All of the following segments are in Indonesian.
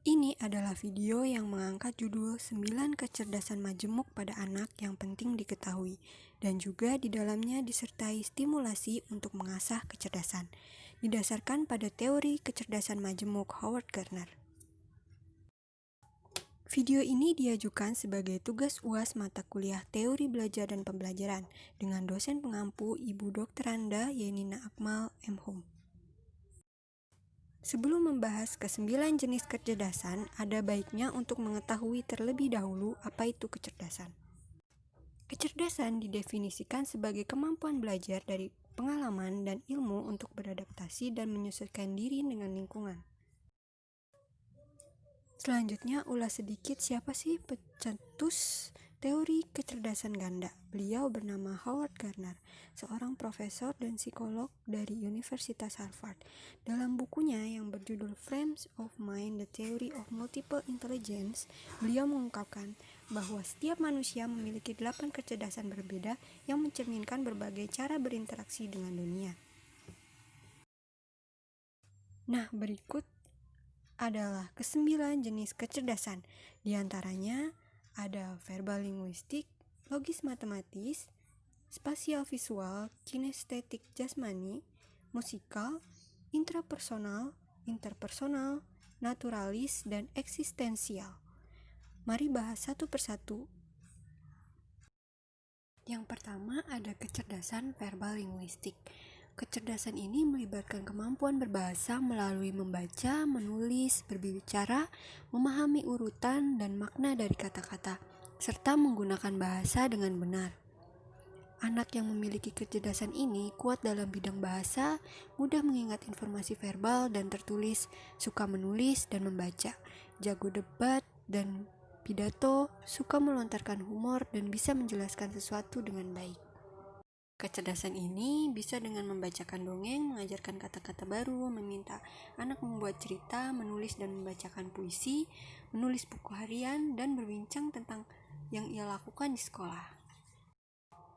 Ini adalah video yang mengangkat judul 9 kecerdasan majemuk pada anak yang penting diketahui, dan juga di dalamnya disertai stimulasi untuk mengasah kecerdasan, didasarkan pada teori kecerdasan majemuk Howard Gardner. Video ini diajukan sebagai tugas UAS mata kuliah Teori Belajar dan Pembelajaran dengan dosen pengampu Ibu Dr. Randa Yenina Akmal M.Hum. Sebelum membahas ke-9 jenis kecerdasan, ada baiknya untuk mengetahui terlebih dahulu apa itu kecerdasan. Kecerdasan didefinisikan sebagai kemampuan belajar dari pengalaman dan ilmu untuk beradaptasi dan menyesuaikan diri dengan lingkungan. Selanjutnya, ulas sedikit siapa sih pencetus teori kecerdasan ganda. Beliau bernama Howard Gardner, seorang profesor dan psikolog dari Universitas Harvard. Dalam bukunya yang berjudul Frames of Mind: The Theory of Multiple Intelligence, beliau mengungkapkan bahwa setiap manusia memiliki 8 kecerdasan berbeda yang mencerminkan berbagai cara berinteraksi dengan dunia. Nah, berikut adalah ke-9 jenis kecerdasan. Di antaranya ada verbal linguistik, logis matematis, spasial visual, kinestetik jasmani, musikal, intrapersonal, interpersonal, naturalis, dan eksistensial. Mari bahas satu persatu. Yang pertama ada kecerdasan verbal linguistik. Kecerdasan ini melibatkan kemampuan berbahasa melalui membaca, menulis, berbicara, memahami urutan dan makna dari kata-kata, serta menggunakan bahasa dengan benar. Anak yang memiliki kecerdasan ini kuat dalam bidang bahasa, mudah mengingat informasi verbal dan tertulis, suka menulis dan membaca, jago debat dan pidato, suka melontarkan humor, dan bisa menjelaskan sesuatu dengan baik. Kecerdasan ini bisa dengan membacakan dongeng, mengajarkan kata-kata baru, meminta anak membuat cerita, menulis dan membacakan puisi, menulis buku harian, dan berbincang tentang yang ia lakukan di sekolah.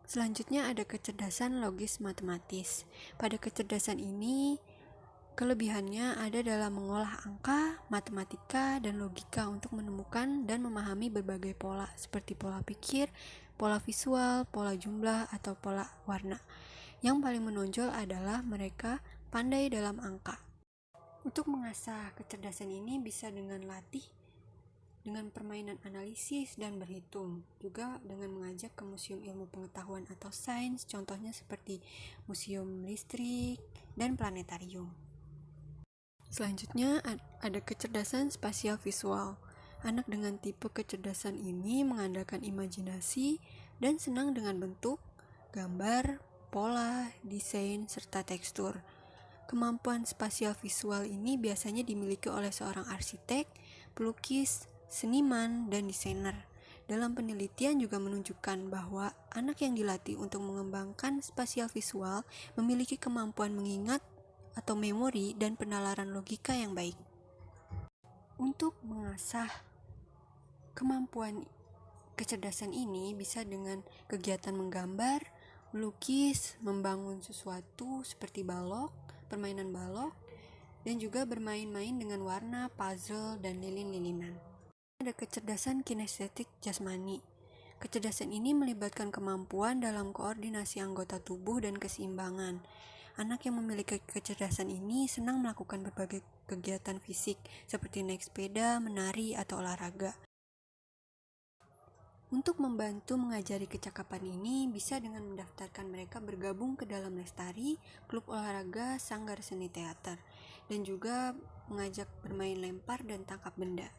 Selanjutnya ada kecerdasan logis matematis. Pada kecerdasan ini, kelebihannya ada dalam mengolah angka, matematika, dan logika untuk menemukan dan memahami berbagai pola seperti pola pikir, pola visual, pola jumlah, atau pola warna. Yang paling menonjol adalah mereka pandai dalam angka. Untuk mengasah kecerdasan ini bisa dengan latih, dengan permainan analisis dan berhitung, juga dengan mengajak ke museum ilmu pengetahuan atau sains, contohnya seperti museum listrik dan planetarium. Selanjutnya ada kecerdasan spasial visual. Anak dengan tipe kecerdasan ini mengandalkan imajinasi dan senang dengan bentuk, gambar, pola, desain, serta tekstur. Kemampuan spasial visual ini biasanya dimiliki oleh seorang arsitek, pelukis, seniman, dan desainer. Dalam penelitian juga menunjukkan bahwa anak yang dilatih untuk mengembangkan spasial visual memiliki kemampuan mengingat atau memori dan penalaran logika yang baik. Untuk mengasah kemampuan kecerdasan ini bisa dengan kegiatan menggambar, melukis, membangun sesuatu seperti balok, permainan balok, dan juga bermain-main dengan warna, puzzle, dan lilin-lilinan. Ada kecerdasan kinestetik jasmani. Kecerdasan ini melibatkan kemampuan dalam koordinasi anggota tubuh dan keseimbangan. Anak yang memiliki kecerdasan ini senang melakukan berbagai kegiatan fisik seperti naik sepeda, menari, atau olahraga. Untuk membantu mengajari kecakapan ini bisa dengan mendaftarkan mereka bergabung ke dalam lestari, klub olahraga, sanggar seni teater, dan juga mengajak bermain lempar dan tangkap benda.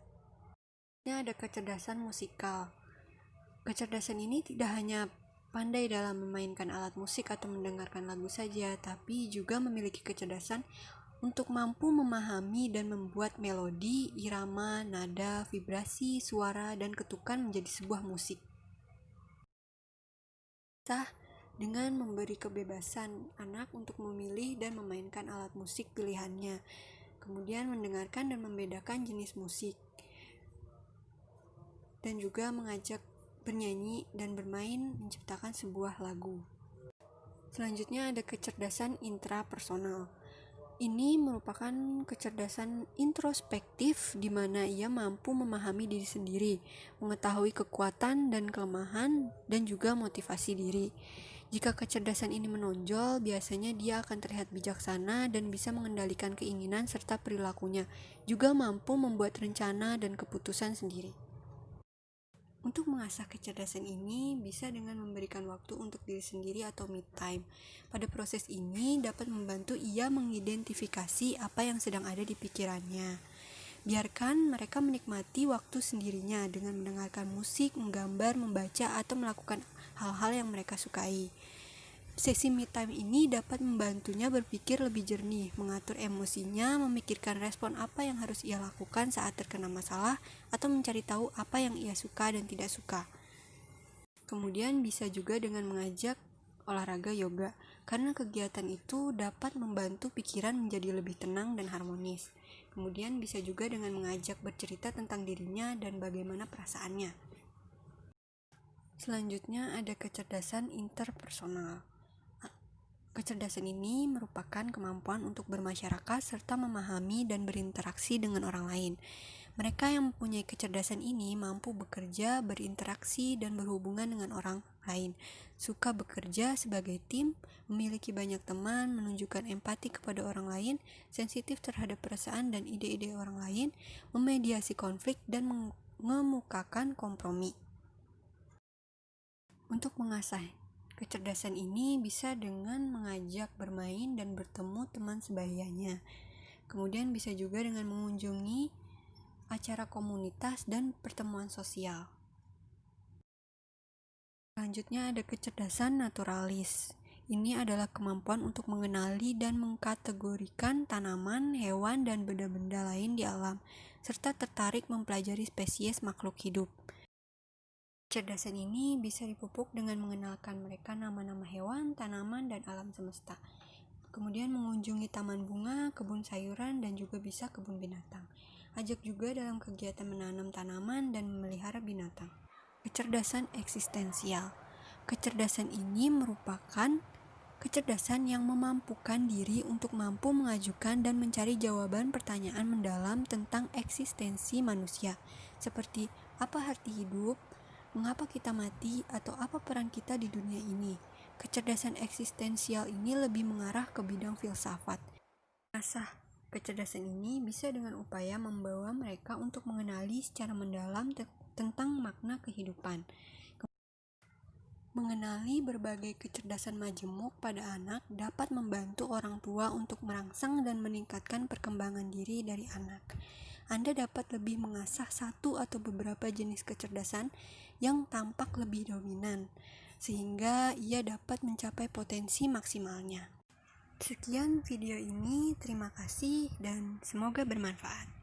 Ini ada kecerdasan musikal. Kecerdasan ini tidak hanya pandai dalam memainkan alat musik atau mendengarkan lagu saja, tapi juga memiliki kecerdasan untuk mampu memahami dan membuat melodi, irama, nada, vibrasi, suara, dan ketukan menjadi sebuah musik. Dengan memberi kebebasan anak untuk memilih dan memainkan alat musik pilihannya, kemudian mendengarkan dan membedakan jenis musik, dan juga mengajak bernyanyi dan bermain menciptakan sebuah lagu. Selanjutnya ada kecerdasan intrapersonal. Ini merupakan kecerdasan introspektif di mana ia mampu memahami diri sendiri, mengetahui kekuatan dan kelemahan, dan juga motivasi diri. Jika kecerdasan ini menonjol, biasanya dia akan terlihat bijaksana dan bisa mengendalikan keinginan serta perilakunya, juga mampu membuat rencana dan keputusan sendiri. Untuk mengasah kecerdasan ini bisa dengan memberikan waktu untuk diri sendiri atau me time. Pada proses ini dapat membantu ia mengidentifikasi apa yang sedang ada di pikirannya. Biarkan mereka menikmati waktu sendirinya dengan mendengarkan musik, menggambar, membaca, atau melakukan hal-hal yang mereka sukai. Sesi me time ini dapat membantunya berpikir lebih jernih, mengatur emosinya, memikirkan respon apa yang harus ia lakukan saat terkena masalah, atau mencari tahu apa yang ia suka dan tidak suka. Kemudian bisa juga dengan mengajak olahraga yoga, karena kegiatan itu dapat membantu pikiran menjadi lebih tenang dan harmonis. Kemudian bisa juga dengan mengajak bercerita tentang dirinya dan bagaimana perasaannya. Selanjutnya ada kecerdasan interpersonal. Kecerdasan ini merupakan kemampuan untuk bermasyarakat serta memahami dan berinteraksi dengan orang lain. Mereka yang mempunyai kecerdasan ini mampu bekerja, berinteraksi, dan berhubungan dengan orang lain. Suka bekerja sebagai tim, memiliki banyak teman, menunjukkan empati kepada orang lain, sensitif terhadap perasaan dan ide-ide orang lain, memediasi konflik, dan mengemukakan kompromi. Untuk mengasah kecerdasan ini bisa dengan mengajak bermain dan bertemu teman sebayanya. Kemudian bisa juga dengan mengunjungi acara komunitas dan pertemuan sosial. Selanjutnya ada kecerdasan naturalis. Ini adalah kemampuan untuk mengenali dan mengkategorikan tanaman, hewan, dan benda-benda lain di alam, serta tertarik mempelajari spesies makhluk hidup. Kecerdasan ini bisa dipupuk dengan mengenalkan mereka nama-nama hewan, tanaman, dan alam semesta. Kemudian mengunjungi taman bunga, kebun sayuran, dan juga bisa kebun binatang. Ajak juga dalam kegiatan menanam tanaman dan memelihara binatang. Kecerdasan eksistensial. Kecerdasan ini merupakan kecerdasan yang memampukan diri untuk mampu mengajukan dan mencari jawaban pertanyaan mendalam tentang eksistensi manusia, seperti apa arti hidup, mengapa kita mati, atau apa peran kita di dunia ini. Kecerdasan eksistensial ini lebih mengarah ke bidang filsafat. Mengasah kecerdasan ini bisa dengan upaya membawa mereka untuk mengenali secara mendalam tentang makna kehidupan. Mengenali berbagai kecerdasan majemuk pada anak dapat membantu orang tua untuk merangsang dan meningkatkan perkembangan diri dari anak. Anda dapat lebih mengasah satu atau beberapa jenis kecerdasan yang tampak lebih dominan, sehingga ia dapat mencapai potensi maksimalnya. Sekian video ini, terima kasih dan semoga bermanfaat.